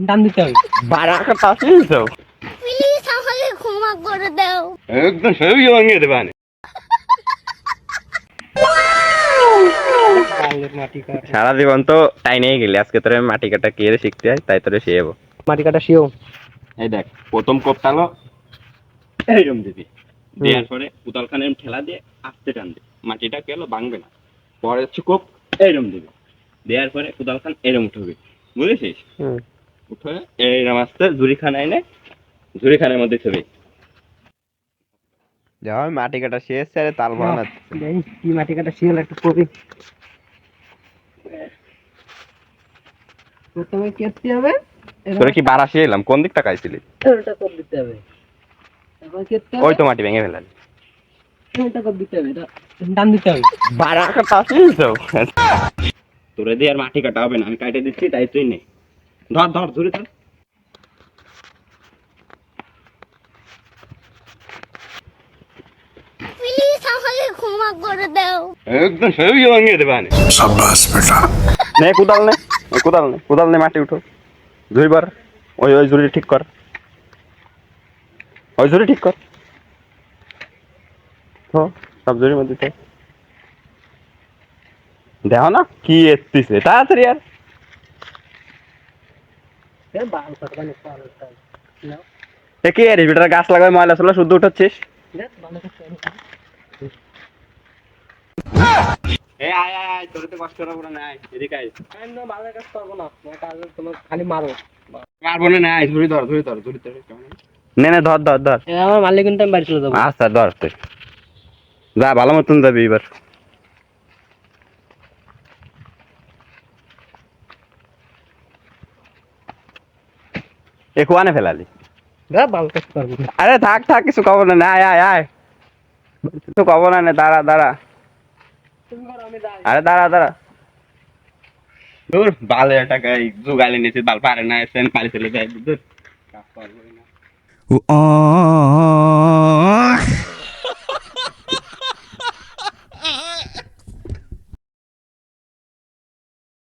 টান দিতে হবে। বারাকা পাচ্ছিস তো প্লিজ আমাকে ক্ষমা করে দাও। একদম সবই ভাঙিয়ে দেবে আনে বালের মাটি কাটা। সারা জীবন তো তাই নিয়ে গেলি, আজকে তোর আমি মাটি কাটা কে শিখতে হয়, তাই তোরে শিখাবো। মাটি কাটা শিও। এই দেখ, প্রথম কোপটালো এইরকম দিবি, দেওয়ার পরে কোদালখানে ঠেলা দিয়ে আস্তে টান দে, মাটিটা কি হলো ভাঙবে না। পরে হচ্ছে কোপ এইরকম দিবি, দেওয়ার পরে কোদালখান এরকম উঠবে, বুঝেছিস? উঠে এইরকম আস্তে ঝুড়িখানা এনে ঝুড়িখানের মধ্যে ছবি যাও। মাটি কাটা শেষ, আরে তাল বানা কি মাটি কাটা শিওল একটু কবি। প্রথমে কেটে হবে। তোরা কি বারাসি এলাম, কোন দিকটা খাইছিলি? এটা কব দিতে হবে। তারপর কেটে হবে। ওই তো মাটি ভেঙে ফেলালি। এটা কব দিতে হবে। এটা টান দিতে হবে। বারাকা পাচ্ছিস তো তোরে দিয়ে আর মাটি কাটা হবে না, আমি কাটে দিচ্ছি, তাই তুই নে। ধর ধর ধরে ধর। প্লিজ আমাকে ক্ষমা করে দাও। একদম সবই ভাঙিয়ে দেবে আনে शाबाश बेटा। নে কোদাল নে, কোদাল নে, মাটি উঠো, ঝুড়িবার ওই ওই ঝুড়ি ঠিক কর, ওই ঝুড়ি ঠিক কর, তো সব ঝুড়ির মধ্যে তো দেখো না কি এসতিছে তাড়াতাড়ি আর। বাল কাটবা না পারো তাই। নাও। এ কি আর ভিতরে গাছ লাগাই ময়লা চলা শুদ্ধ উঠাচ্ছিস? দেখ ভালো করে। এ আয় আয় আয়, তোর তো কষ্ট করবো না, আয় এদিকে আয়। আমি তো ভালো কাজ করবো না, কাজ তোমার খালি মারো। পারবো না, আয় ঝুড়ি ধর ঝুড়ি ধর ঝুড়ি ধর। নে নে ধর ধর ধর। আমার মালিক কিন্তু আমি বাড়ি চলে যাবো। আচ্ছা ধর তুই, যা ভালো মতন যাবি এবার। এ কুয়ানে ফেলালি? দেখ ভালো কাজ করবো না। আরে থাক থাক, কিছু কব না, আয় আয় আয়, কিছু কব না, নে দাঁড়া দাঁড়া, তুমি করো আমি যাই। আরে দাঁড়া দাঁড়া। দূর বালে টাকা জুগালি নিয়েছি, বাল পারে না, এসে পারি চলে যায় দূর, কাজ করবোই না।